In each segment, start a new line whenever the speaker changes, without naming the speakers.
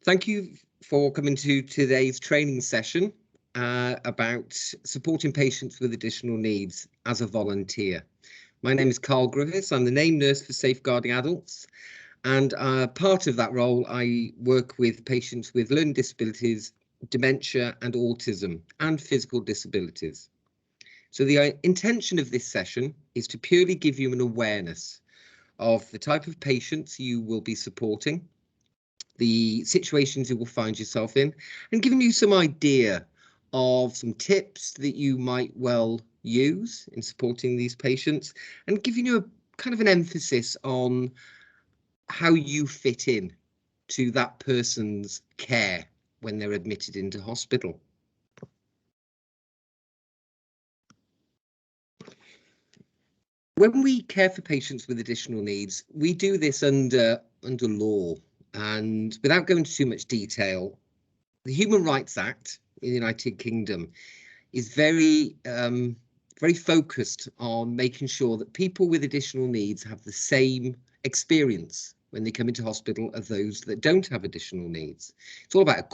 Thank you for coming to today's training session about supporting patients with additional needs as a volunteer. My name is Carl Griffiths. I'm the named nurse for Safeguarding Adults, and part of that role I work with patients with learning disabilities, dementia and autism and physical disabilities. So the intention of this session is to purely give you an awareness of the type of patients you will be supporting, the situations you will find yourself in, and giving you some idea of some tips that you might well use in supporting these patients, and giving you a kind of an emphasis on how you fit in to that person's care when they're admitted into hospital. When we care for patients with additional needs, we do this under law, and without going into too much detail, the Human Rights Act in the United Kingdom is very focused on making sure that people with additional needs have the same experience when they come into hospital as those that don't have additional needs. It's all about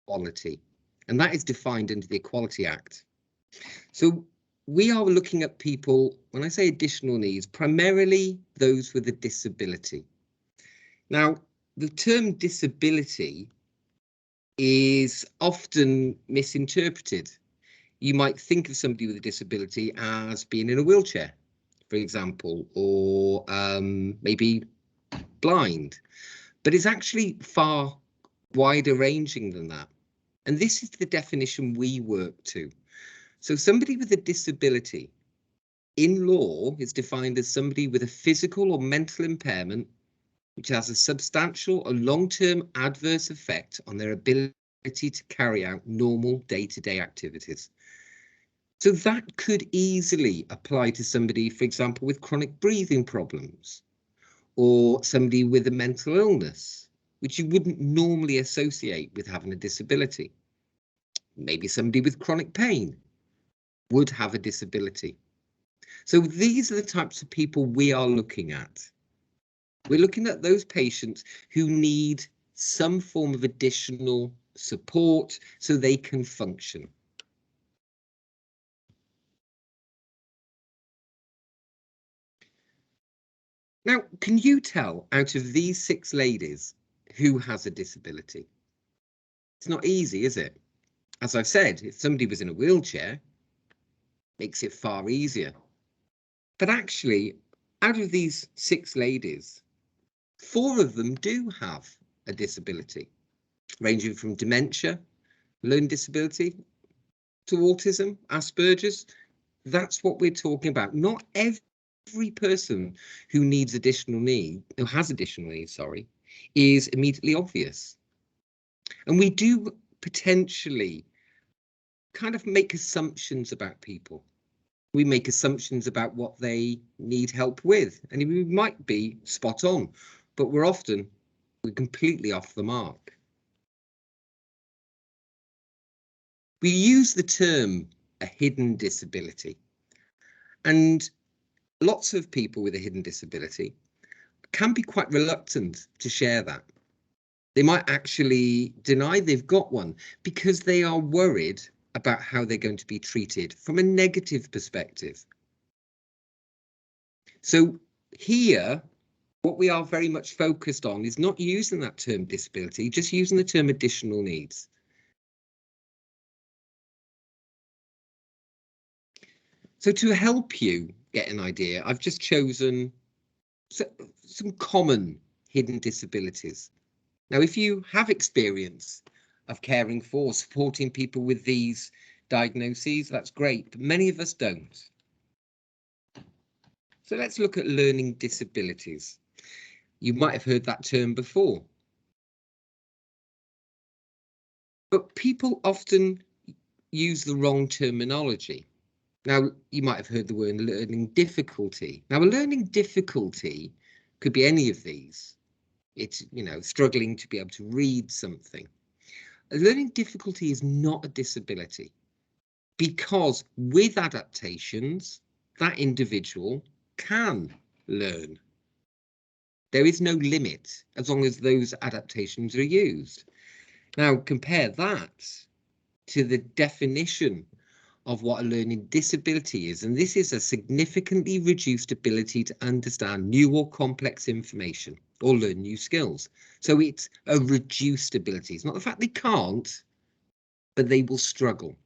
equality, and that is defined under the Equality Act. So we are looking at people, when I say additional needs, primarily those with a disability. Now, the term disability is often misinterpreted. You might think of somebody with a disability as being in a wheelchair, for example, or maybe blind, but it's actually far wider ranging than that. And this is the definition we work to. So somebody with a disability in law is defined as somebody with a physical or mental impairment which has a substantial or long-term adverse effect on their ability to carry out normal day-to-day activities. So that could easily apply to somebody, for example, with chronic breathing problems, or somebody with a mental illness, which you wouldn't normally associate with having a disability. Maybe somebody with chronic pain would have a disability. So these are the types of people we are looking at. We're looking at those patients who need some form of additional support so they can function. Now, can you tell out of these 6 ladies who has a disability? It's not easy, is it? As I've said, if somebody was in a wheelchair, it makes it far easier. But actually, out of these 6 ladies, 4 of them do have a disability, ranging from dementia, learning disability, to autism, Asperger's. That's what we're talking about. Not every person who needs additional need, who has additional needs, sorry, is immediately obvious. And we do potentially kind of make assumptions about people. We make assumptions about what they need help with, and we might be spot on, but we're completely off the mark. We use the term a hidden disability, and lots of people with a hidden disability can be quite reluctant to share that. They might actually deny they've got one because they are worried about how they're going to be treated from a negative perspective. So here, what we are very much focused on is not using that term disability, just using the term additional needs. So to help you get an idea, I've just chosen some common hidden disabilities. Now, if you have experience of caring for, supporting people with these diagnoses, that's great, but many of us don't. So let's look at learning disabilities. You might have heard that term before. But people often use the wrong terminology. Now, you might have heard the word learning difficulty. Now, a learning difficulty could be any of these. It's, struggling to be able to read something. A learning difficulty is not a disability because with adaptations, that individual can learn. There is no limit as long as those adaptations are used. Now compare that to the definition of what a learning disability is, and this is a significantly reduced ability to understand new or complex information or learn new skills. So it's a reduced ability. It's not the fact they can't, but they will struggle.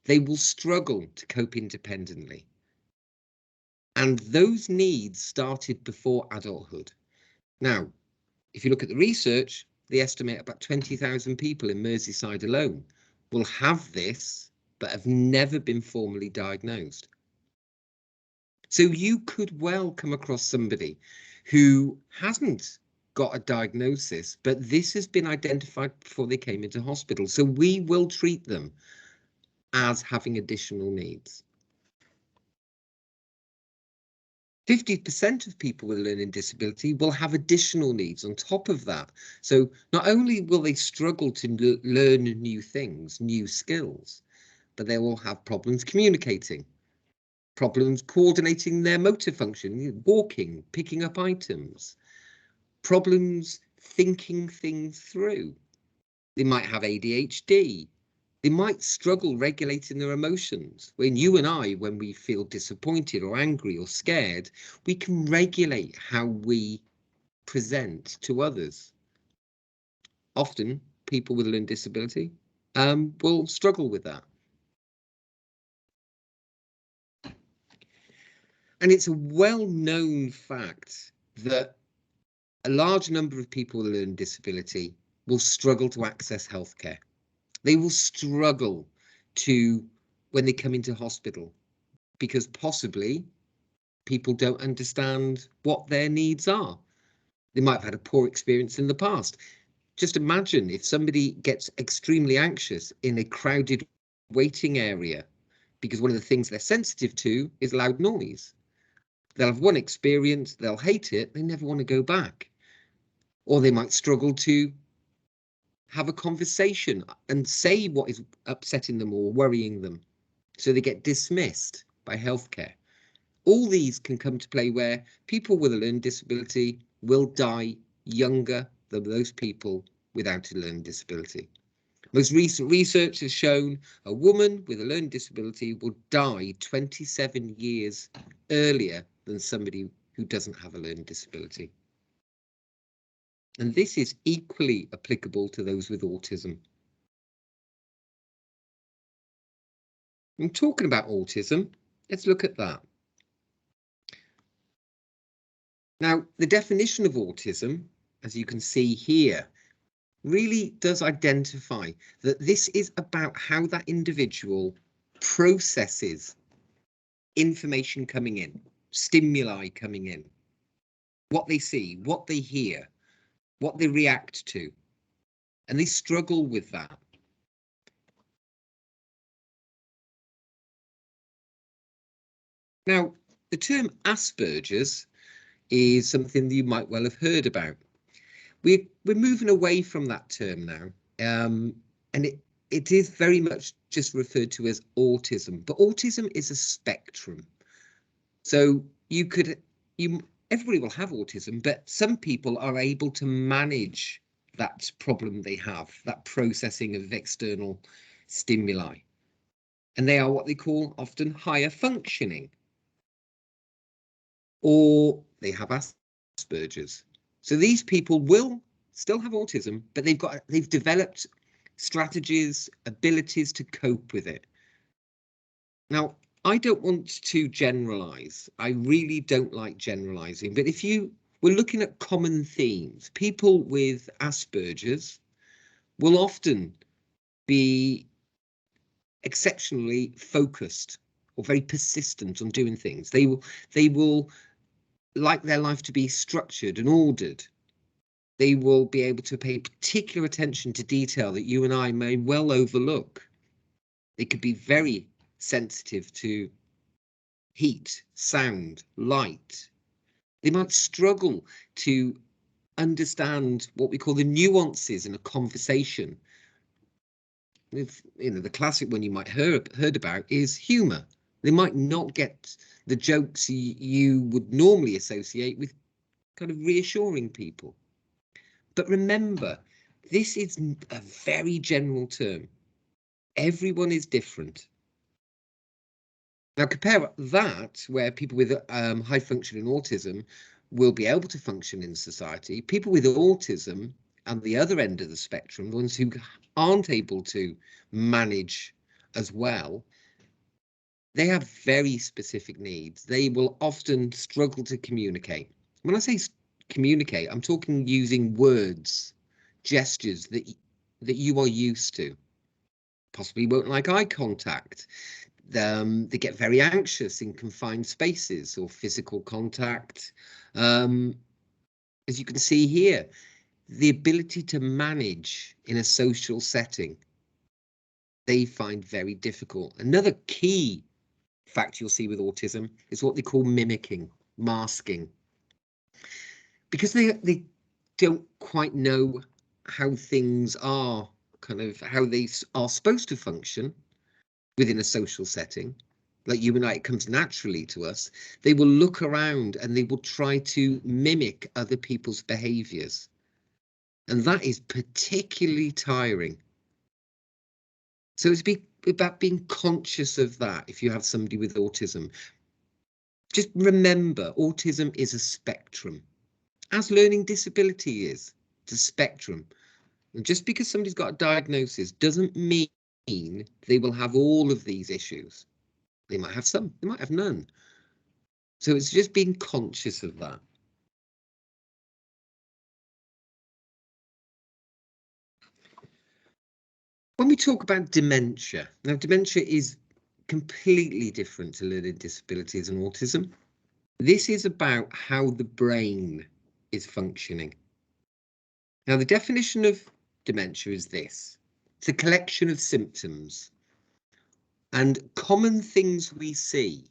They will struggle to cope independently. And those needs started before adulthood. Now, if you look at the research, they estimate about 20,000 people in Merseyside alone will have this, but have never been formally diagnosed. So you could well come across somebody who hasn't got a diagnosis, but this has been identified before they came into hospital. So we will treat them as having additional needs. 50% of people with a learning disability will have additional needs on top of that. So not only will they struggle to learn new things, new skills, but they will have problems communicating, problems coordinating their motor function, walking, picking up items, problems thinking things through. They might have ADHD. They might struggle regulating their emotions. When you and I, when we feel disappointed or angry or scared, we can regulate how we present to others. Often, people with a learning disability will struggle with that. And it's a well-known fact that a large number of people with a learning disability will struggle to access healthcare. They will struggle to, when they come into hospital, because possibly people don't understand what their needs are. They might have had a poor experience in the past. Just imagine if somebody gets extremely anxious in a crowded waiting area, because one of the things they're sensitive to is loud noise. They'll have one experience, they'll hate it, they never want to go back. Or they might struggle to have a conversation and say what is upsetting them or worrying them. So they get dismissed by healthcare. All these can come to play where people with a learning disability will die younger than those people without a learning disability. Most recent research has shown a woman with a learning disability will die 27 years earlier than somebody who doesn't have a learning disability. And this is equally applicable to those with autism. I'm talking about autism. Let's look at that. Now, the definition of autism, as you can see here, really does identify that this is about how that individual processes information coming in, stimuli coming in, what they see, what they hear, what they react to, and they struggle with that. Now, the term Asperger's is something that you might well have heard about. We're moving away from that term now, and it is very much just referred to as autism, but autism is a spectrum. So everybody will have autism, but some people are able to manage that problem they have, that processing of external stimuli. And they are what they call often higher functioning. Or they have Asperger's. So these people will still have autism, but they've developed strategies, abilities to cope with it. Now, I don't want to generalize. I really don't like generalizing, but if we're looking at common themes, people with Asperger's will often be exceptionally focused or very persistent on doing things. They will like their life to be structured and ordered. They will be able to pay particular attention to detail that you and I may well overlook. They could be very sensitive to heat, sound, light. They might struggle to understand what we call the nuances in a conversation. If, the classic one you might heard about is humour. They might not get the jokes you would normally associate with kind of reassuring people. But remember, This is a very general term. Everyone is different. Now compare that where people with high functioning autism will be able to function in society. People with autism and the other end of the spectrum, the ones who aren't able to manage as well, they have very specific needs. They will often struggle to communicate. When I say communicate, I'm talking using words, gestures that you are used to. Possibly won't like eye contact. They get very anxious in confined spaces or physical contact. As you can see here, the ability to manage in a social setting, they find very difficult. Another key fact you'll see with autism is what they call mimicking, masking. Because they don't quite know how things are, kind of how they are supposed to function within a social setting, like you and I, it comes naturally to us, they will look around and they will try to mimic other people's behaviors. And that is particularly tiring. So it's about being conscious of that if you have somebody with autism. Just remember, autism is a spectrum, as learning disability is. It's a spectrum. And just because somebody's got a diagnosis doesn't mean they will have all of these issues. They might have some, they might have none. So it's just being conscious of that. When we talk about dementia, now dementia is completely different to learning disabilities and autism. This is about how the brain is functioning. Now, the definition of dementia is this. It's a collection of symptoms. And common things we see,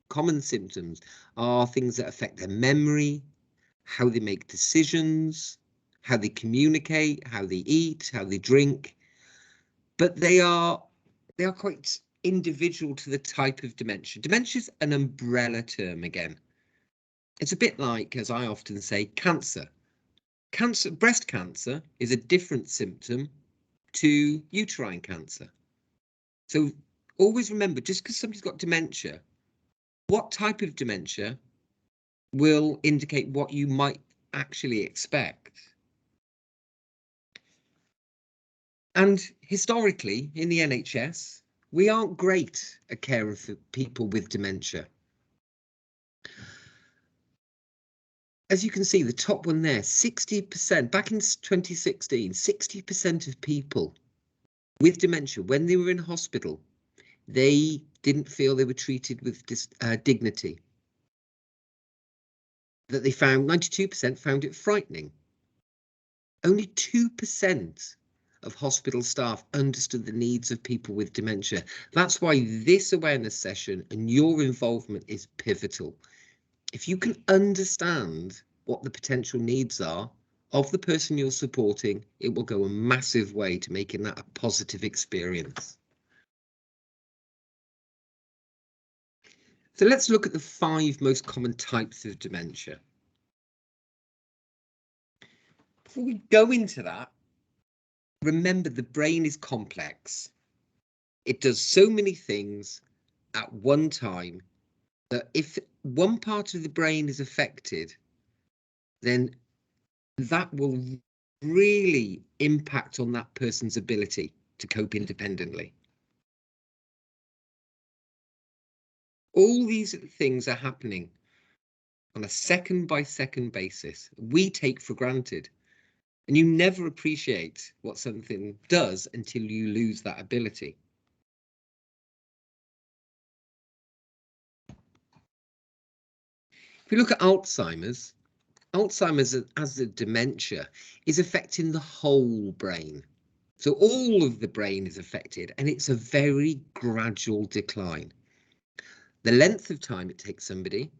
common symptoms, are things that affect their memory, how they make decisions, how they communicate, how they eat, how they drink. But they are quite individual to the type of dementia. Dementia is an umbrella term again. It's a bit like, as I often say, cancer. Breast cancer is a different symptom to uterine cancer. So always remember, just because somebody's got dementia, what type of dementia will indicate what you might actually expect. And historically, in the NHS, we aren't great at caring for people with dementia. As you can see, the top one there, 60%, back in 2016, 60% of people with dementia, when they were in hospital, they didn't feel they were treated with dignity. That they found, 92% found it frightening. Only 2% of hospital staff understood the needs of people with dementia. That's why this awareness session and your involvement is pivotal. If you can understand what the potential needs are of the person you're supporting, it will go a massive way to making that a positive experience. So let's look at the 5 most common types of dementia. Before we go into that, remember the brain is complex. It does so many things at one time that if one part of the brain is affected, then that will really impact on that person's ability to cope independently. All these things are happening on a second-by-second basis. We take for granted, and you never appreciate what something does until you lose that ability. If you look at Alzheimer's, as a dementia is affecting the whole brain. So all of the brain is affected, and it's a very gradual decline. The length of time it takes somebody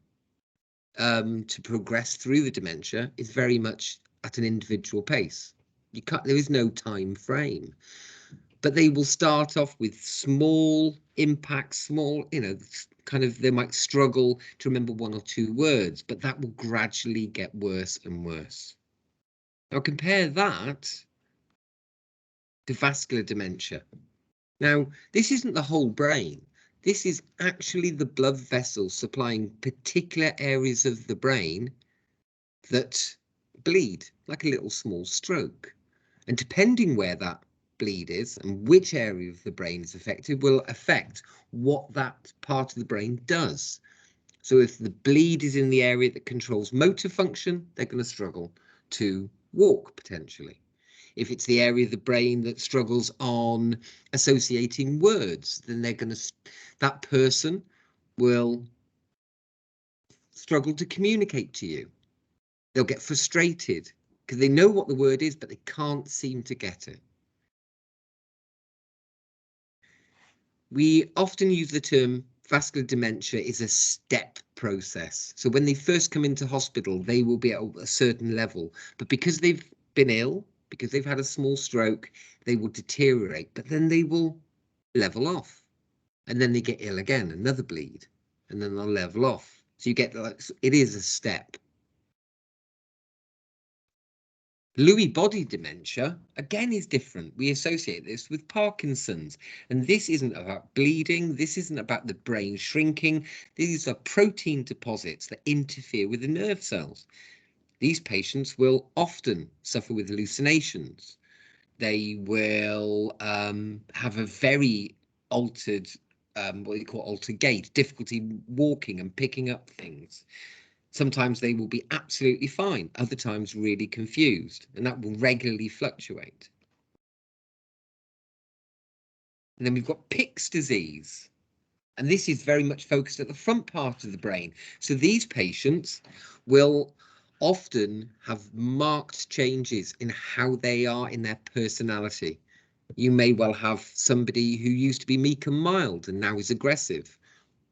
to progress through the dementia is very much at an individual pace. There is no time frame, but they will start off with small impacts, they might struggle to remember 1 or 2 words, but that will gradually get worse and worse. Now compare that to vascular dementia. Now, this isn't the whole brain. This is actually the blood vessels supplying particular areas of the brain that bleed, like a little small stroke. And depending where that bleed is and which area of the brain is affected will affect what that part of the brain does. So if the bleed is in the area that controls motor function, they're going to struggle to walk potentially. If it's the area of the brain that struggles on associating words, then that person will struggle to communicate to you. They'll get frustrated because they know what the word is, but they can't seem to get it. We often use the term vascular dementia is a step process. So when they first come into hospital, they will be at a certain level, but because they've been ill, because they've had a small stroke, they will deteriorate, but then they will level off. And then they get ill again, another bleed, and then they'll level off. So you get, like, it is a step. Lewy body dementia, again, is different. We associate this with Parkinson's, and this isn't about bleeding. This isn't about the brain shrinking. These are protein deposits that interfere with the nerve cells. These patients will often suffer with hallucinations. They will have a very altered, what you call altered gait, difficulty walking and picking up things. Sometimes they will be absolutely fine, other times really confused, and that will regularly fluctuate. And then we've got Pick's disease, and this is very much focused at the front part of the brain. So these patients will often have marked changes in how they are in their personality. You may well have somebody who used to be meek and mild and now is aggressive,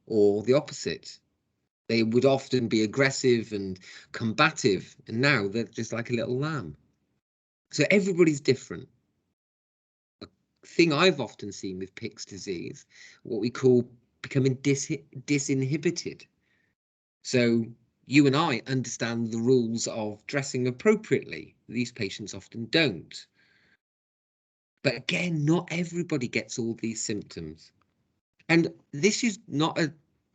or the opposite. They would often be aggressive and combative, and now they're just like a little lamb. So everybody's different. A thing I've often seen with Pick's disease, what we call becoming disinhibited. So you and I understand the rules of dressing appropriately. These patients often don't. But again, not everybody gets all these symptoms. And this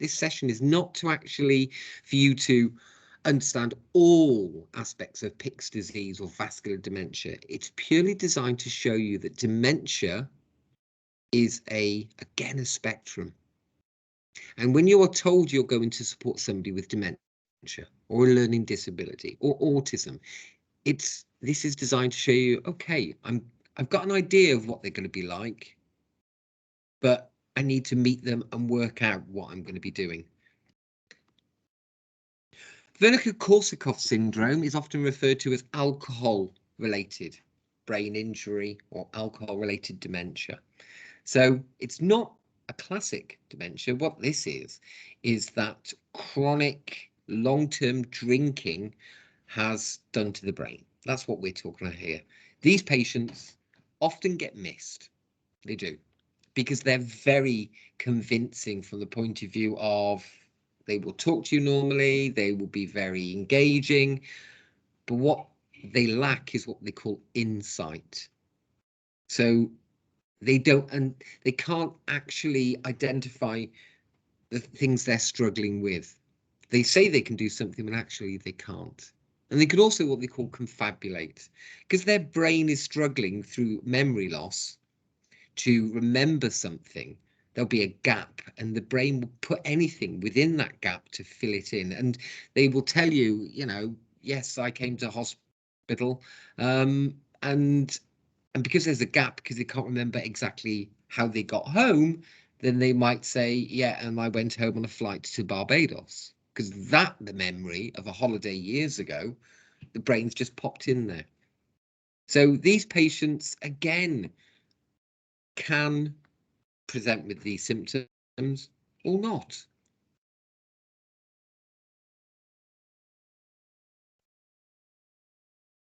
session is not to actually for you to understand all aspects of Pick's disease or vascular dementia. It's purely designed to show you that dementia is again a spectrum. And when you are told you're going to support somebody with dementia or a learning disability or autism, this is designed to show you, okay, I've got an idea of what they're going to be like, but I need to meet them and work out what I'm going to be doing. Wernicke-Korsakoff syndrome is often referred to as alcohol-related brain injury or alcohol-related dementia. So it's not a classic dementia. What this is that chronic long-term drinking has done to the brain. That's what we're talking about here. These patients often get missed. They do, because they're very convincing from the point of view of they will talk to you normally, they will be very engaging, but what they lack is what they call insight. So they don't, and they can't actually identify the things they're struggling with. They say they can do something, but actually they can't. And they could also what they call confabulate, because their brain is struggling through memory loss to remember something. There'll be a gap, and the brain will put anything within that gap to fill it in. And they will tell you, yes, I came to hospital, and because there's a gap, because they can't remember exactly how they got home, then they might say, yeah, and I went home on a flight to Barbados, because the memory of a holiday years ago, the brain's just popped in there. So these patients, again, can present with these symptoms or not.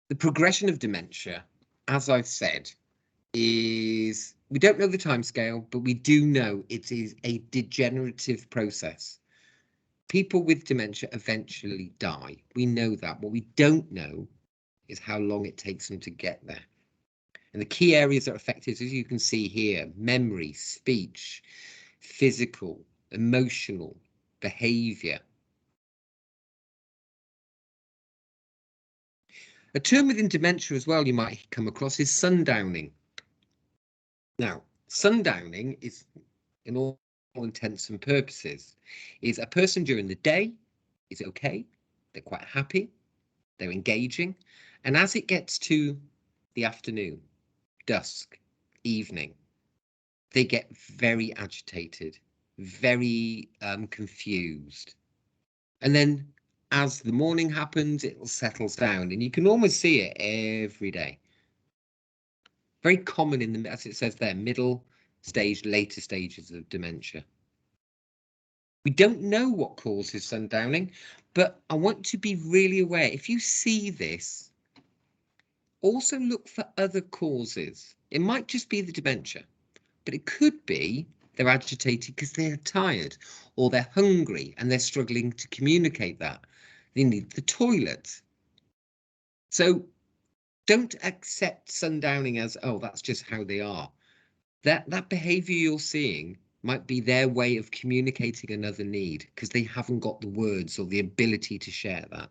The progression of dementia, as I've said, is we don't know the timescale, but we do know it is a degenerative process. People with dementia eventually die. We know that. What we don't know is how long it takes them to get there. And the key areas that are affected, as you can see here, memory, speech, physical, emotional, behaviour. A term within dementia as well you might come across is sundowning. Now, sundowning is, in all intents and purposes, is a person during the day is okay, they're quite happy, they're engaging, and as it gets to the afternoon, dusk, evening, they get very agitated, very confused. And then as the morning happens, it settles down, and you can almost see it every day. Very common in the, as it says there, middle stage, later stages of dementia. We don't know what causes sundowning, but I want to be really aware. If you see this, also look for other causes. It might just be the dementia, but it could be they're agitated because they're tired, or they're hungry and they're struggling to communicate that. They need the toilet. So don't accept sundowning as, oh, that's just how they are. That behavior you're seeing might be their way of communicating another need because they haven't got the words or the ability to share that.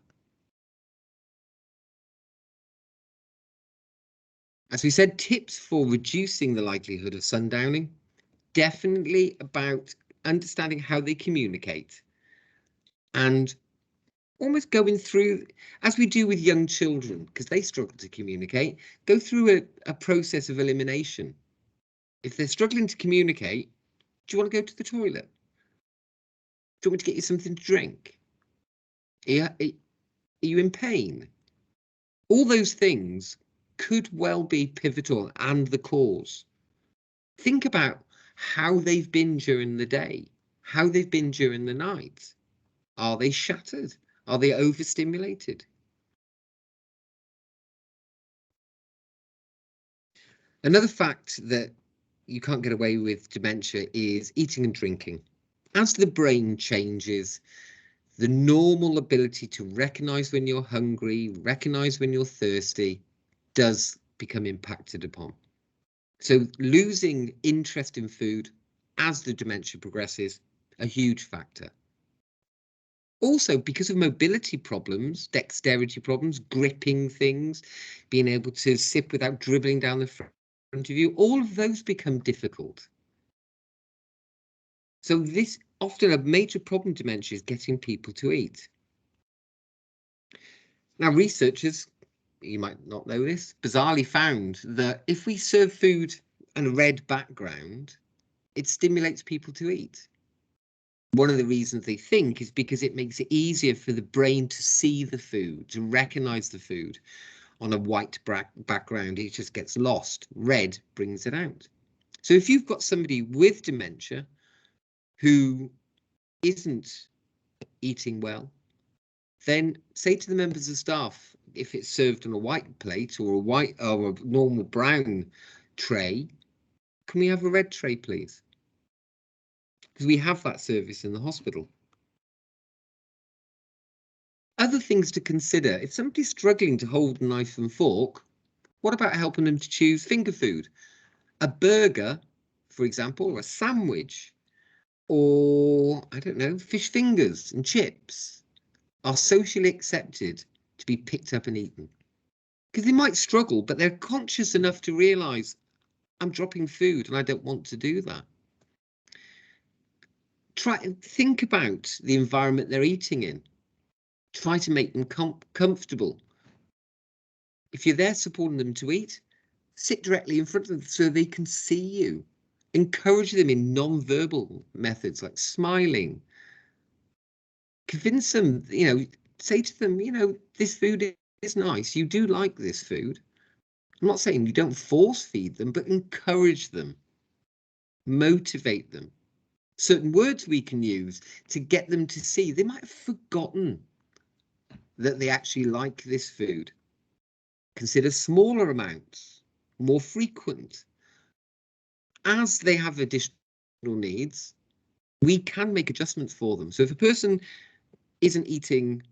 As we said, tips for reducing the likelihood of sundowning, definitely about understanding how they communicate and almost going through, as we do with young children, because they struggle to communicate, go through a process of elimination. If they're struggling to communicate, do you want to go to the toilet? Do you want me to get you something to drink? Are you in pain? All those things could well be pivotal and the cause. Think about how they've been during the day, how they've been during the night. Are they shattered? Are they overstimulated? Another fact that you can't get away with dementia is eating and drinking. As the brain changes, the normal ability to recognize when you're hungry, recognize when you're thirsty, does become impacted upon. So losing interest in food as the dementia progresses, a huge factor. Also, because of mobility problems, dexterity problems, gripping things, being able to sip without dribbling down the front of you, all of those become difficult. So this often a major problem in dementia is getting people to eat. Now, researchers, you might not know this, bizarrely found that if we serve food on a red background, it stimulates people to eat. One of the reasons they think is because it makes it easier for the brain to see the food, to recognize the food. On a white background, it just gets lost. Red brings it out. So if you've got somebody with dementia who isn't eating well, then say to the members of staff, if it's served on a white plate or a white or a normal brown tray, can we have a red tray, please? Because we have that service in the hospital. Other things to consider, if somebody's struggling to hold a knife and fork, what about helping them to choose finger food? A burger, for example, or a sandwich, or, I don't know, fish fingers and chips are socially accepted to be picked up and eaten. Because they might struggle, but they're conscious enough to realise, I'm dropping food and I don't want to do that. Try and think about the environment they're eating in. Try to make them comfortable. If you're there supporting them to eat, sit directly in front of them so they can see you. Encourage them in non-verbal methods like smiling. Convince them, say to them, this food is nice. You do like this food. I'm not saying you don't force feed them, but encourage them. Motivate them. Certain words we can use to get them to see. They might have forgotten that they actually like this food. Consider smaller amounts, more frequent. As they have additional needs, we can make adjustments for them. So if a person isn't eating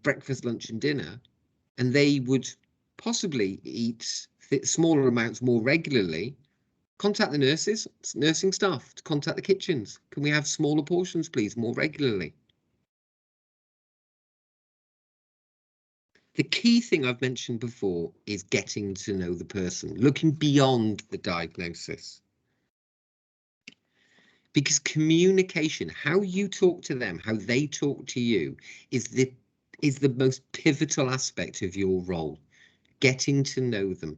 breakfast, lunch and dinner, and they would possibly eat smaller amounts more regularly, contact the nurses, nursing staff, to contact the kitchens. Can we have smaller portions, please, more regularly? The key thing I've mentioned before is getting to know the person, looking beyond the diagnosis. Because communication, how you talk to them, how they talk to you, is the most pivotal aspect of your role, getting to know them.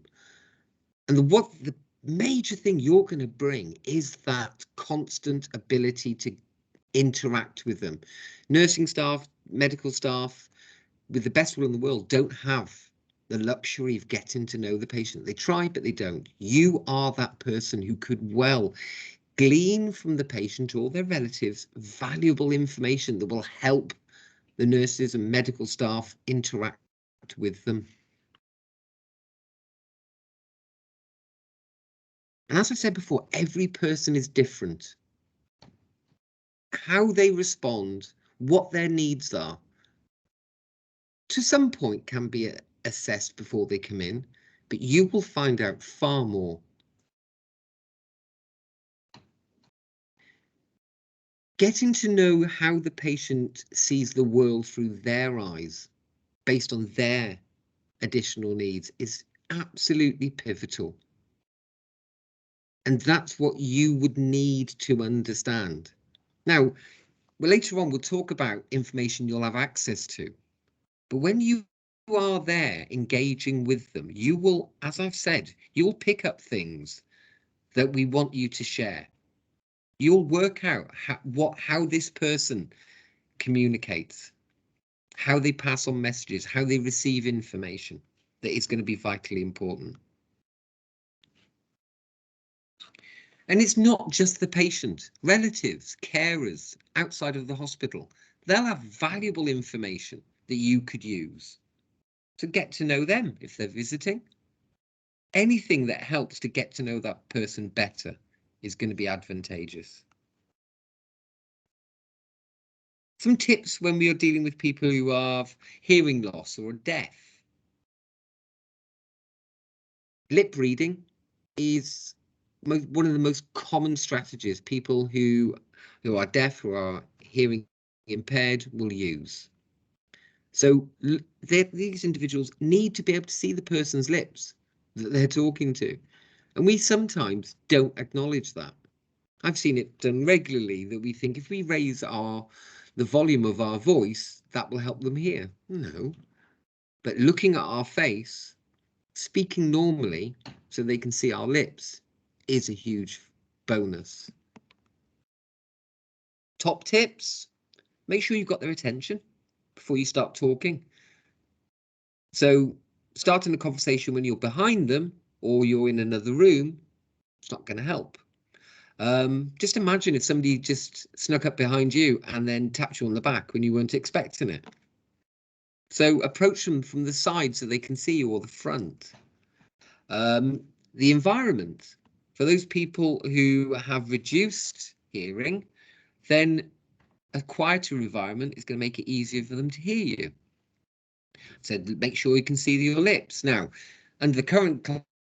And the major thing you're going to bring is that constant ability to interact with them. Nursing staff, medical staff, with the best will in the world, don't have the luxury of getting to know the patient. They try, but they don't. You are that person who could well glean from the patient or their relatives valuable information that will help the nurses and medical staff interact with them. And as I said before, every person is different. How they respond, what their needs are, to some point can be assessed before they come in, but you will find out far more. Getting to know how the patient sees the world through their eyes, based on their additional needs, is absolutely pivotal. And that's what you would need to understand. Now, later on, we'll talk about information you'll have access to. But when you are there engaging with them, you will, as I've said, you'll pick up things that we want you to share. You'll work out how this person communicates, how they pass on messages, how they receive information. That is going to be vitally important. And it's not just the patient, relatives, carers outside of the hospital. They'll have valuable information that you could use to get to know them if they're visiting. Anything that helps to get to know that person better is going to be advantageous. Some tips when we are dealing with people who have hearing loss or are deaf. Lip reading is one of the most common strategies people who are deaf or are hearing impaired will use. So these individuals need to be able to see the person's lips that they're talking to. And we sometimes don't acknowledge that. I've seen it done regularly, that we think if we raise the volume of our voice, that will help them hear. No. But looking at our face, speaking normally so they can see our lips is a huge bonus. Top tips: make sure you've got their attention before you start talking. So starting a conversation when you're behind them or you're in another room, it's not going to help. Just imagine if somebody just snuck up behind you and then tapped you on the back when you weren't expecting it. So approach them from the side so they can see you, or the front. The environment. For those people who have reduced hearing, then a quieter environment is going to make it easier for them to hear you. So make sure you can see your lips. Now, under the current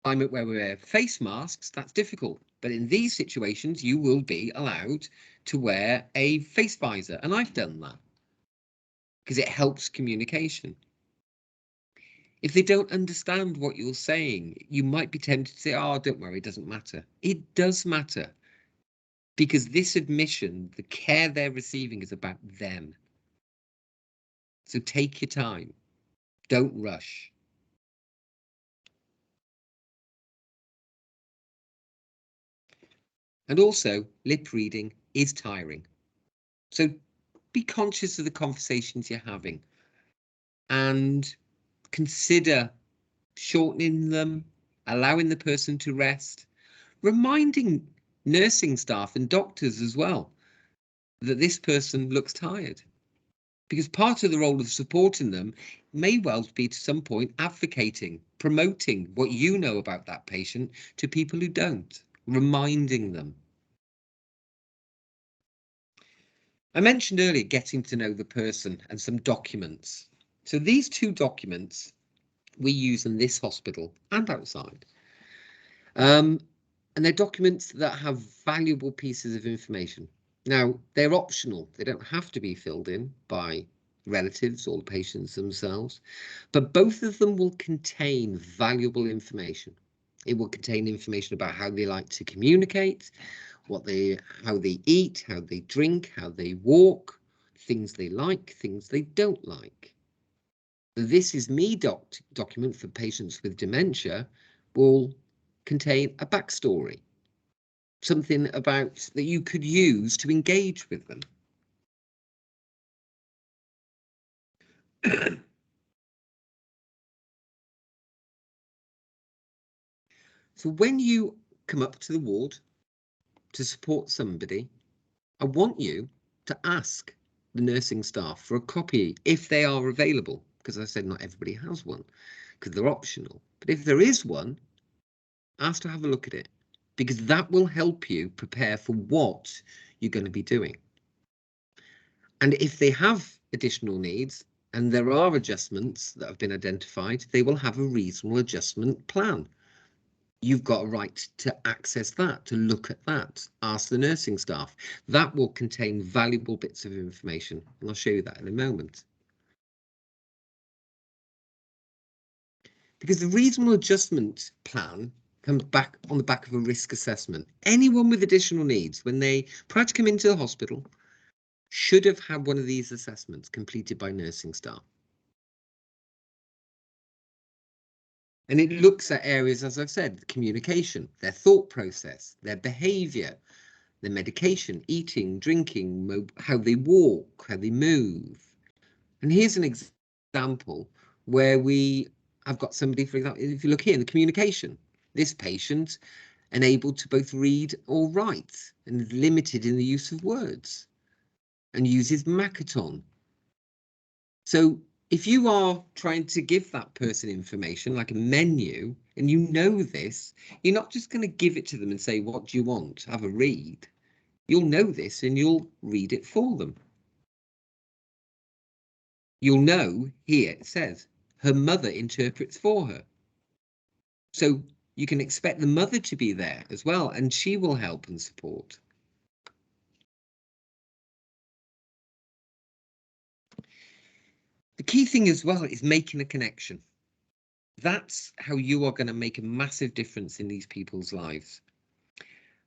climate where we wear face masks, that's difficult. But in these situations, you will be allowed to wear a face visor. And I've done that because it helps communication. If they don't understand what you're saying, you might be tempted to say, oh, don't worry, it doesn't matter. It does matter, because this admission, the care they're receiving, is about them. So take your time. Don't rush. And also, lip reading is tiring. So be conscious of the conversations you're having and consider shortening them, allowing the person to rest, reminding nursing staff and doctors as well that this person looks tired. Because part of the role of supporting them may well be, to some point, advocating, promoting what you know about that patient to people who don't, reminding them. I mentioned earlier getting to know the person and some documents. So these two documents we use in this hospital and outside. And they're documents that have valuable pieces of information. Now, they're optional. They don't have to be filled in by relatives or the patients themselves, but both of them will contain valuable information. It will contain information about how they like to communicate, how they eat, how they drink, how they walk, things they like, things they don't like. The This Is Me document for patients with dementia will contain a backstory, something about that you could use to engage with them. So when you come up to the ward to support somebody, I want you to ask the nursing staff for a copy if they are available, because I said not everybody has one because they're optional. But if there is one, ask to have a look at it, because that will help you prepare for what you're going to be doing. And if they have additional needs and there are adjustments that have been identified, they will have a reasonable adjustment plan. You've got a right to access that, to look at that, ask the nursing staff. That will contain valuable bits of information, and I'll show you that in a moment. Because the reasonable adjustment plan comes back on the back of a risk assessment. Anyone with additional needs, when they prior to come into the hospital, should have had one of these assessments completed by nursing staff. And it looks at areas, as I've said, communication, their thought process, their behaviour, their medication, eating, drinking, how they walk, how they move. And here's an example where I've got somebody, for example, if you look here in the communication, this patient unable to both read or write and limited in the use of words and uses Makaton. So if you are trying to give that person information like a menu and you know this, you're not just going to give it to them and say, what do you want? Have a read. You'll know this and you'll read it for them. You'll know here it says her mother interprets for her. So you can expect the mother to be there as well, and she will help and support. The key thing as well is making a connection. That's how you are going to make a massive difference in these people's lives.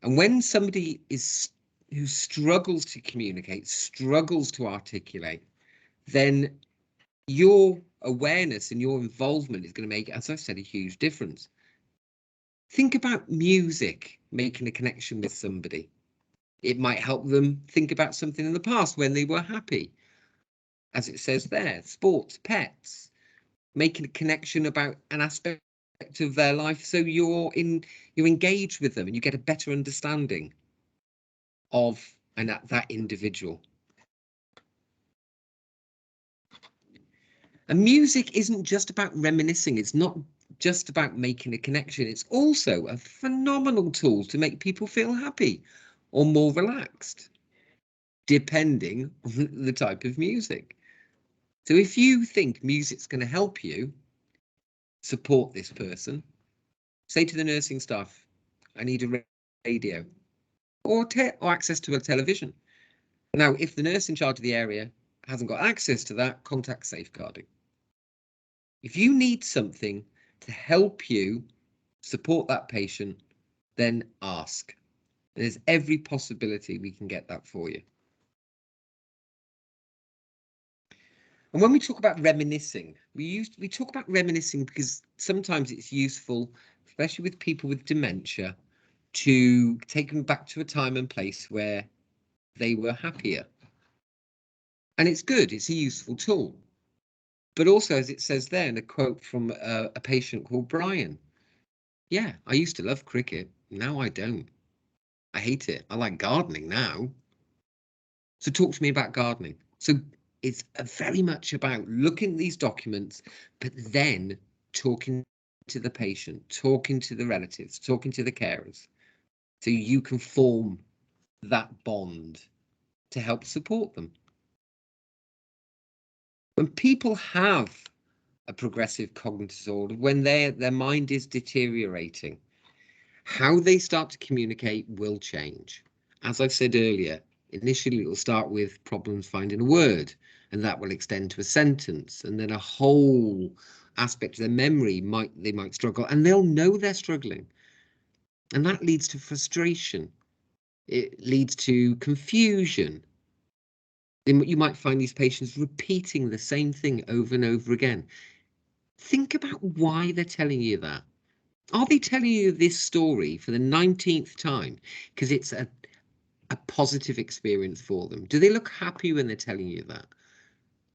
And when somebody who struggles to communicate, struggles to articulate, then your awareness and your involvement is going to make, as I said, a huge difference. Think about music making a connection with somebody. It might help them think about something in the past when they were happy. As it says there, sports, pets, making a connection about an aspect of their life, so you're engaged with them and you get a better understanding of that individual. And music isn't just about reminiscing. It's not just about making a connection. It's also a phenomenal tool to make people feel happy or more relaxed, depending on the type of music. So if you think music's going to help you support this person, say to the nursing staff, I need a radio or access to a television. Now, if the nurse in charge of the area hasn't got access to that, contact safeguarding. If you need something to help you support that patient, then ask. There's every possibility we can get that for you. And when we talk about reminiscing, we talk about reminiscing because sometimes it's useful, especially with people with dementia, to take them back to a time and place where they were happier. And it's good, it's a useful tool. But also, as it says there in a quote from a patient called Brian, yeah, I used to love cricket. Now I don't. I hate it. I like gardening now. So talk to me about gardening. So it's very much about looking at these documents, but then talking to the patient, talking to the relatives, talking to the carers, so you can form that bond to help support them. When people have a progressive cognitive disorder, when their mind is deteriorating, how they start to communicate will change. As I've said earlier, initially it will start with problems finding a word, and that will extend to a sentence, and then a whole aspect of their memory they might struggle, and they'll know they're struggling. And that leads to frustration. It leads to confusion. Then you might find these patients repeating the same thing over and over again. Think about why they're telling you that. Are they telling you this story for the 19th time because it's a positive experience for them? Do they look happy when they're telling you that?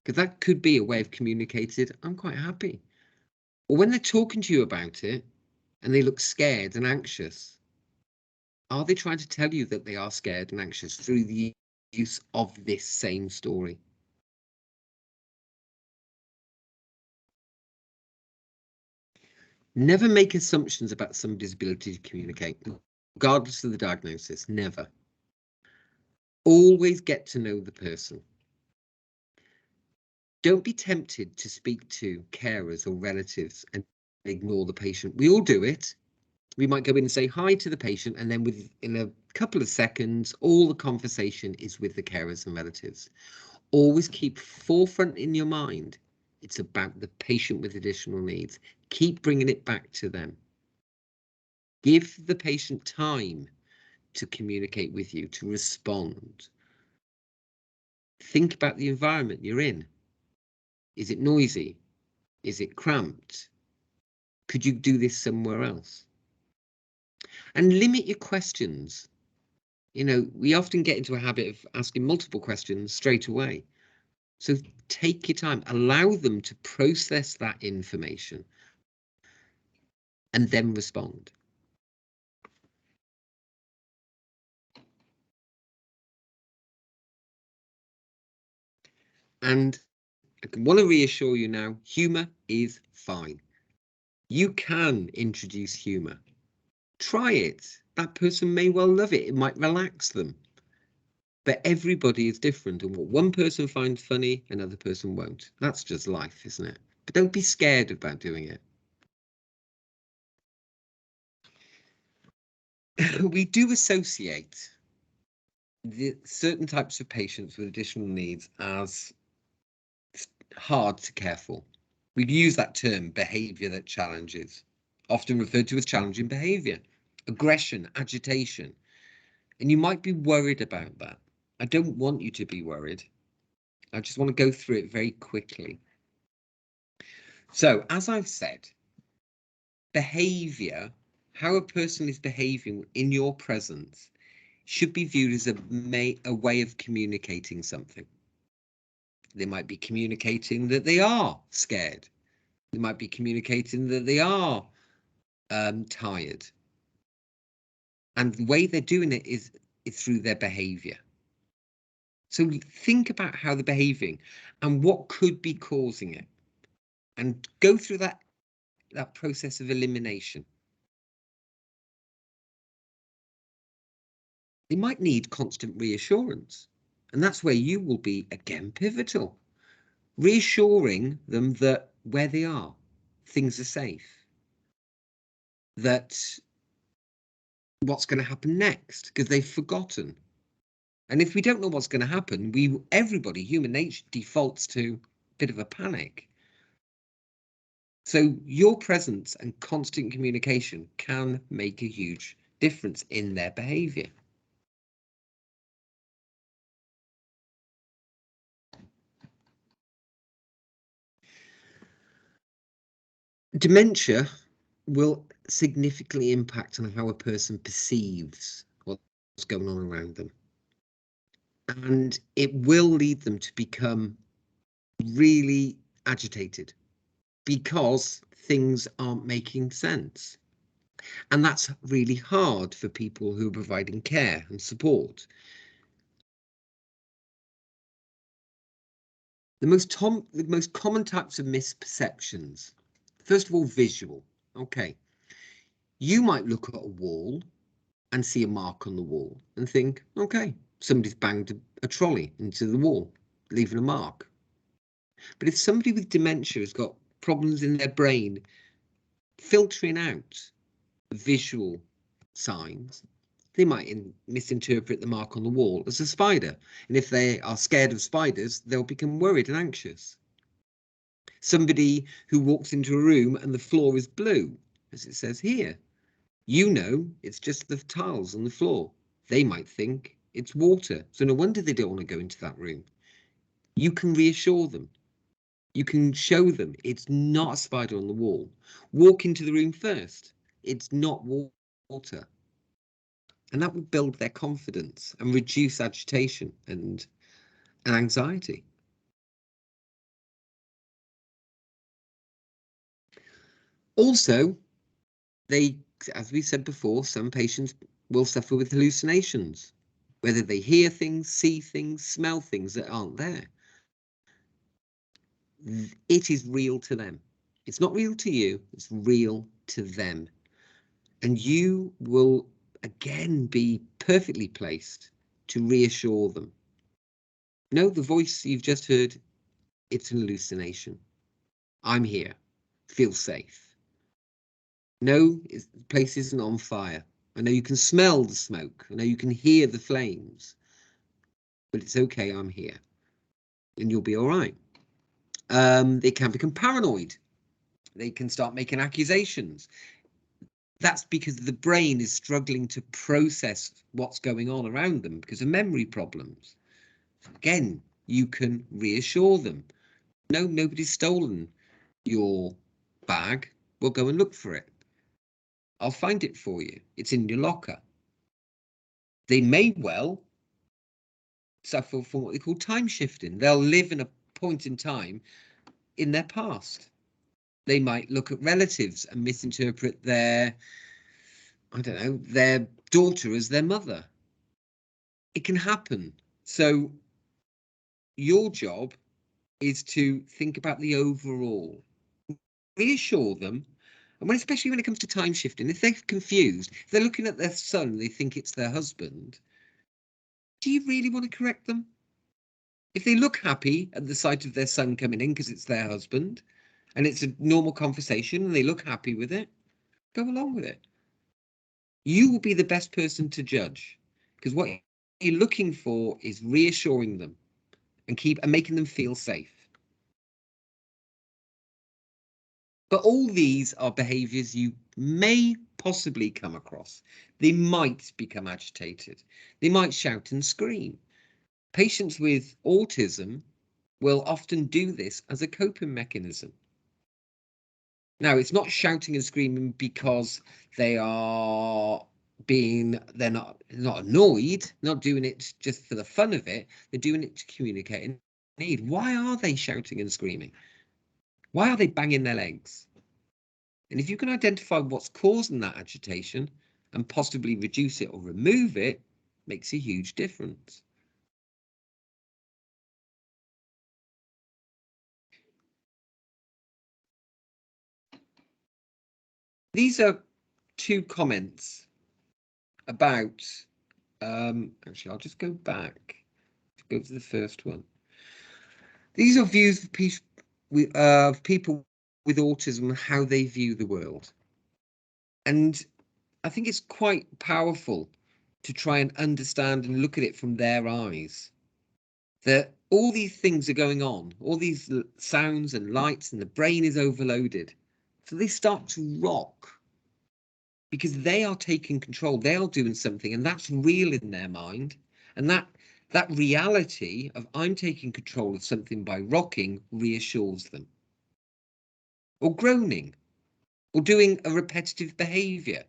Because that could be a way of communicating, I'm quite happy. Or when they're talking to you about it and they look scared and anxious, are they trying to tell you that they are scared and anxious through the use of this same story? Never make assumptions about somebody's ability to communicate, regardless of the diagnosis, never. Always get to know the person. Don't be tempted to speak to carers or relatives and ignore the patient. We all do it. We might go in and say hi to the patient, and then within a couple of seconds, all the conversation is with the carers and relatives. Always keep forefront in your mind, it's about the patient with additional needs. Keep bringing it back to them. Give the patient time to communicate with you, to respond. Think about the environment you're in. Is it noisy? Is it cramped? Could you do this somewhere else? And limit your questions. You know, we often get into a habit of asking multiple questions straight away. So take your time, allow them to process that information and then respond. And I want to reassure you now, humour is fine. You can introduce humour. Try it. That person may well love it. It might relax them. But everybody is different, and what one person finds funny, another person won't. That's just life, isn't it? But don't be scared about doing it. We do associate certain types of patients with additional needs as hard to care for. We use that term, behaviour that challenges, often referred to as challenging behaviour, aggression, agitation. And you might be worried about that. I don't want you to be worried. I just want to go through it very quickly. So, as I've said, behaviour, how a person is behaving in your presence, should be viewed as a way of communicating something. They might be communicating that they are scared. They might be communicating that they are tired. And the way they're doing it is through their behaviour. So think about how they're behaving and what could be causing it, and go through that process of elimination. They might need constant reassurance, and that's where you will be, again, pivotal. Reassuring them that where they are, things are safe, that what's going to happen next, because they've forgotten. And if we don't know what's going to happen, everybody, human nature, defaults to a bit of a panic. So your presence and constant communication can make a huge difference in their behaviour. Dementia will significantly impact on how a person perceives what's going on around them. And it will lead them to become really agitated because things aren't making sense. And that's really hard for people who are providing care and support. The most common types of misperceptions. First of all, visual. Okay. You might look at a wall and see a mark on the wall and think, okay, somebody's banged a trolley into the wall, leaving a mark. But if somebody with dementia has got problems in their brain filtering out visual signs, they might misinterpret the mark on the wall as a spider. And if they are scared of spiders, they'll become worried and anxious. Somebody who walks into a room and the floor is blue, as it says here, you know it's just the tiles on the floor. They might think it's water, so no wonder they don't want to go into that room. You can reassure them. You can show them it's not a spider on the wall. Walk into the room first. It's not water. And that would build their confidence and reduce agitation and anxiety. Also, as we said before, some patients will suffer with hallucinations, whether they hear things, see things, smell things that aren't there. It is real to them. It's not real to you, it's real to them. And you will again be perfectly placed to reassure them. No, the voice you've just heard, it's an hallucination. I'm here. Feel safe. No, the place isn't on fire. I know you can smell the smoke. I know you can hear the flames. But it's okay, I'm here. And you'll be all right. They can become paranoid. They can start making accusations. That's because the brain is struggling to process what's going on around them because of memory problems. Again, you can reassure them. No, nobody's stolen your bag. We'll go and look for it. I'll find it for you. It's in your locker. They may well suffer from what we call time shifting. They'll live in a point in time in their past. They might look at relatives and misinterpret their, I don't know, their daughter as their mother. It can happen. So your job is to think about the overall, reassure them. And especially when it comes to time shifting, if they're confused, if they're looking at their son and they think it's their husband, do you really want to correct them? If they look happy at the sight of their son coming in because it's their husband and it's a normal conversation and they look happy with it, go along with it. You will be the best person to judge because what you're looking for is reassuring them and making them feel safe. But all these are behaviours you may possibly come across. They might become agitated. They might shout and scream. Patients with autism will often do this as a coping mechanism. Now, it's not shouting and screaming because they're not annoyed, not doing it just for the fun of it. They're doing it to communicate a need. Why are they shouting and screaming? Why are they banging their legs? And if you can identify what's causing that agitation and possibly reduce it or remove it, makes a huge difference. These are 2 comments about, actually, I'll just go back, go to the first one. These are views of people with autism, how they view the world. And I think it's quite powerful to try and understand and look at it from their eyes. That all these things are going on, all these sounds and lights, and the brain is overloaded. So they start to rock because they are taking control. They are doing something, and that's real in their mind. And that reality of I'm taking control of something by rocking reassures them. Or groaning, or doing a repetitive behavior.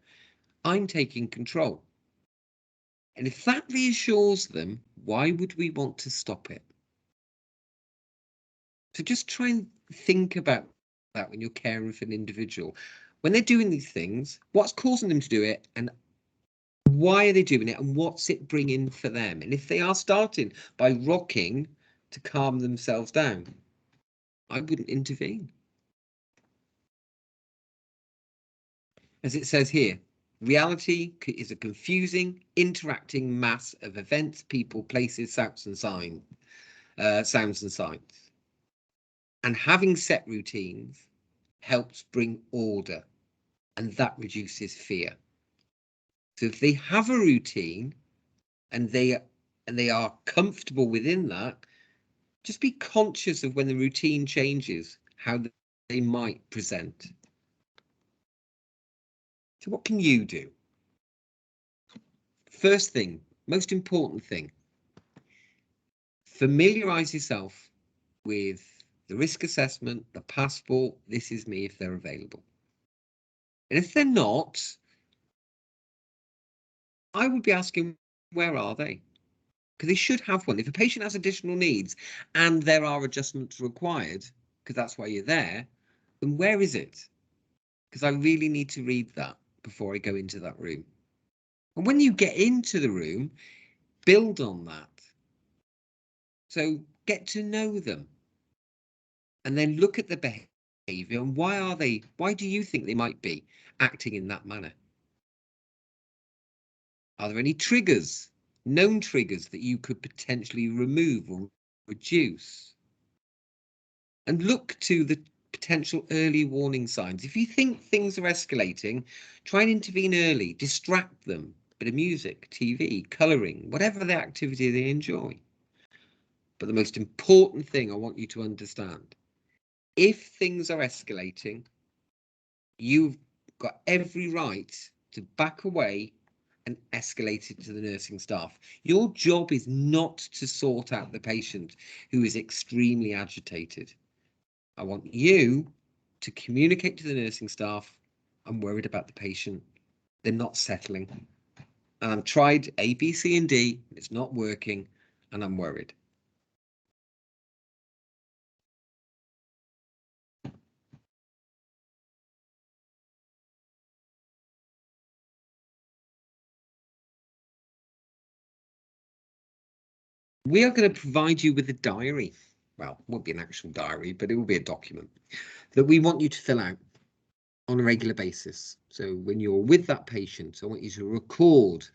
I'm taking control. And if that reassures them, why would we want to stop it? So just try and think about that when you're caring for an individual. When they're doing these things, what's causing them to do it, and why are they doing it, and what's it bringing for them? And if they are starting by rocking to calm themselves down, I wouldn't intervene. As it says here, reality is a confusing, interacting mass of events, people, places, sounds and signs. And having set routines helps bring order, and that reduces fear. So if they have a routine and they are comfortable within that, just be conscious of when the routine changes, how they might present. So what can you do? First thing, most important thing, familiarize yourself with the risk assessment, the passport, this is me if they're available. And if they're not, I would be asking, where are they? Because they should have one. If a patient has additional needs and there are adjustments required, because that's why you're there, then where is it? Because I really need to read that before I go into that room. And when you get into the room, build on that. So get to know them and then look at the behavior and why do you think they might be acting in that manner? Are there any triggers, known triggers that you could potentially remove or reduce? And look to the potential early warning signs. If you think things are escalating, try and intervene early, distract them. Bit of music, TV, colouring, whatever the activity they enjoy. But the most important thing I want you to understand, if things are escalating, you've got every right to back away and escalate it to the nursing staff. Your job is not to sort out the patient who is extremely agitated. I want you to communicate to the nursing staff, I'm worried about the patient. They're not settling. And I've tried A, B, C, and D. It's not working, and I'm worried. We are going to provide you with a diary. Well, it won't be an actual diary, but it will be a document that we want you to fill out on a regular basis. So when you're with that patient, I want you to record,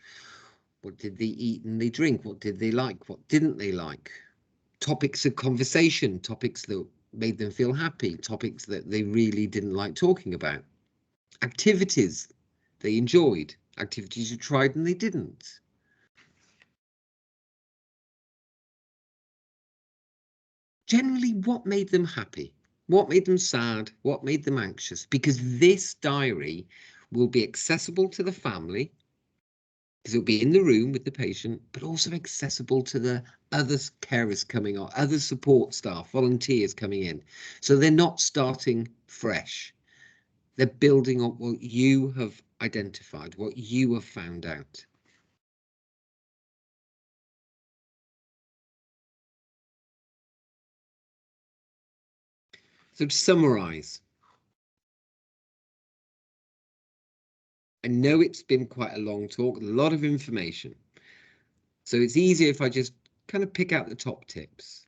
what did they eat and they drink? What did they like? What didn't they like? Topics of conversation, topics that made them feel happy, topics that they really didn't like talking about, activities they enjoyed, activities you tried and they didn't. Generally, what made them happy? What made them sad? What made them anxious? Because this diary will be accessible to the family, because it'll be in the room with the patient, but also accessible to the other carers coming on, other support staff, volunteers coming in. So they're not starting fresh. They're building on what you have identified, what you have found out. So to summarize, I know it's been quite a long talk, a lot of information. So it's easier if I just kind of pick out the top tips.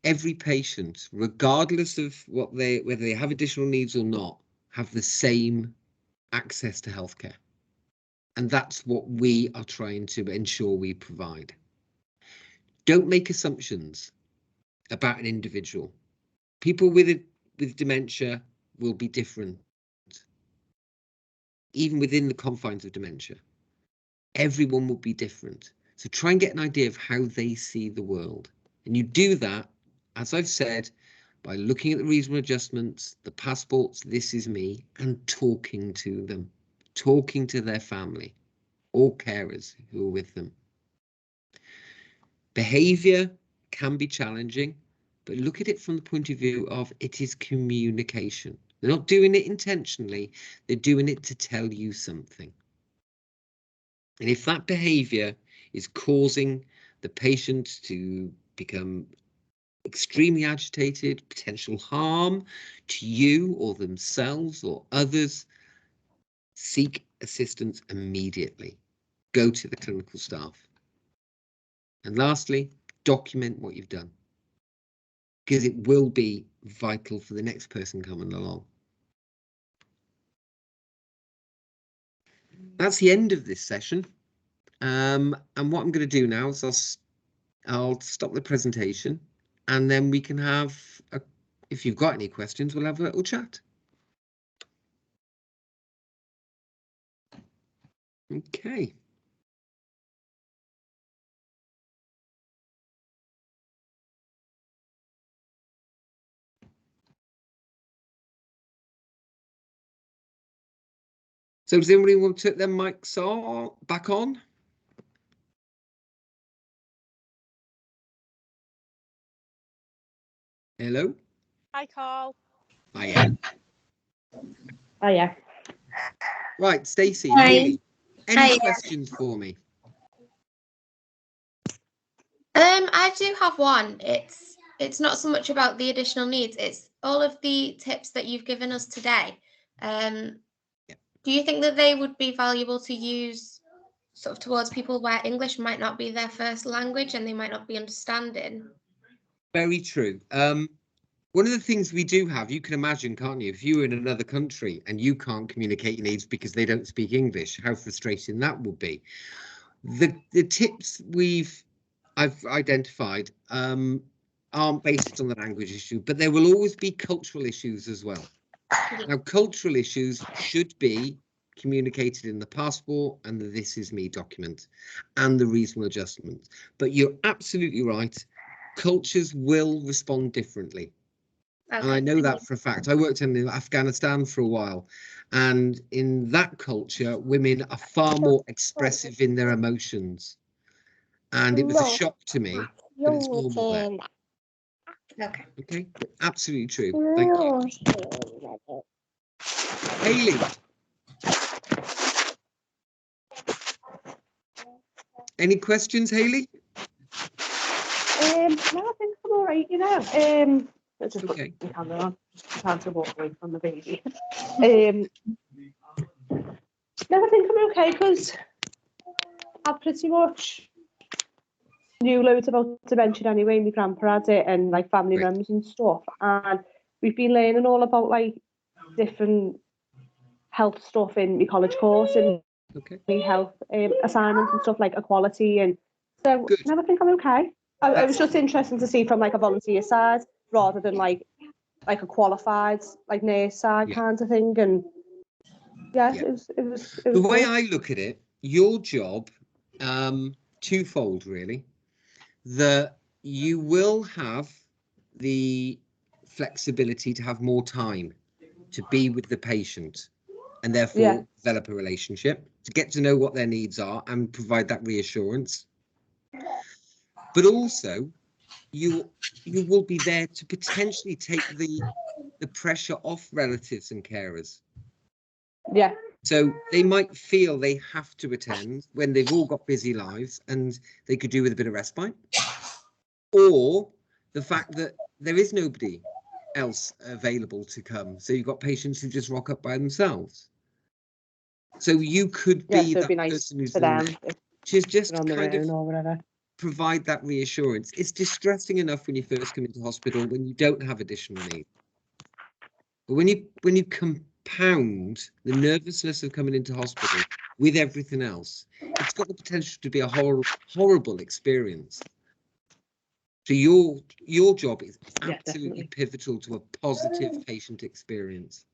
Every patient, regardless of whether they have additional needs or not, have the same access to healthcare. And that's what we are trying to ensure we provide. Don't make assumptions about an individual. People with dementia will be different, even within the confines of dementia. Everyone will be different. So try and get an idea of how they see the world. And you do that, as I've said, by looking at the reasonable adjustments, the passports, this is me, and talking to them, talking to their family, or carers who are with them. Behavior can be challenging, but look at it from the point of view of it is communication. They're not doing it intentionally, they're doing it to tell you something. And if that behavior is causing the patient to become extremely agitated, potential harm to you or themselves or others, seek assistance immediately. Go to the clinical staff. And lastly, document what you've done, because it will be vital for the next person coming along. That's the end of this session. And what I'm going to do now is I'll stop the presentation and then we can have a if you've got any questions, we'll have a little chat. Okay. So does anybody want to turn their mics back on? Hello?
Hi, Carl.
Hiya.
Hiya.
Right, Stacey,
Hi.
Hayley, any
Hiya.
questions for me?
I do have one. It's not so much about the additional needs, it's all of the tips that you've given us today. Do you think that they would be valuable to use sort of towards people where English might not be their first language and they might not be understanding?
Very true. One of the things we do have, you can imagine, can't you, if you were in another country and you can't communicate your needs because they don't speak English, how frustrating that would be. The tips I've identified aren't based on the language issue, but there will always be cultural issues as well. Now, cultural issues should be communicated in the passport and the "This is me" document and the reasonable adjustment. But you're absolutely right. Cultures will respond differently.
Okay.
And I know that for a fact. I worked in Afghanistan for a while, and in that culture, women are far more expressive in their emotions. And it was a shock to me, but it's normal there.
Okay.
Okay, absolutely true. Thank you. Hayley. Any questions, Hayley?
No, I think I'm all right, you know. Let's just
Okay.
put the camera on. Just trying to walk away from the baby. No, I think I'm okay because I pretty much knew loads about dementia anyway. My grandpa had it and like family
Great.
members and stuff. And we've been learning all about like different health stuff in my college course and
Okay.
health assignments and stuff like equality. And so
Good.
no, I think I'm okay. It was just interesting to see from like a volunteer side rather than like a qualified like nurse side kind of thing. And yeah. It was
The way
good.
I look at it, your job, twofold really, that you will have the flexibility to have more time to be with the patient and therefore develop a relationship, to get to know what their needs are and provide that reassurance. But also you will be there to potentially take the pressure off relatives and carers.
Yeah.
So they might feel they have to attend when they've all got busy lives and they could do with a bit of respite. Or the fact that there is nobody else available to come. So you've got patients who just rock up by themselves. So you could be
so
that
nice
person who's
for them,
just
on their
kind
own
of
or whatever.
provide that reassurance. It's distressing enough when you first come into hospital when you don't have additional needs. But when you compound the nervousness of coming into hospital with everything else, it's got the potential to be a horrible experience. So your job is absolutely pivotal to a positive patient experience.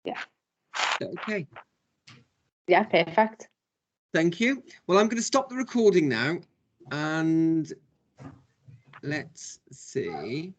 Yeah.
Okay.
Yeah, perfect.
Thank you. Well, I'm going to stop the recording now and let's see.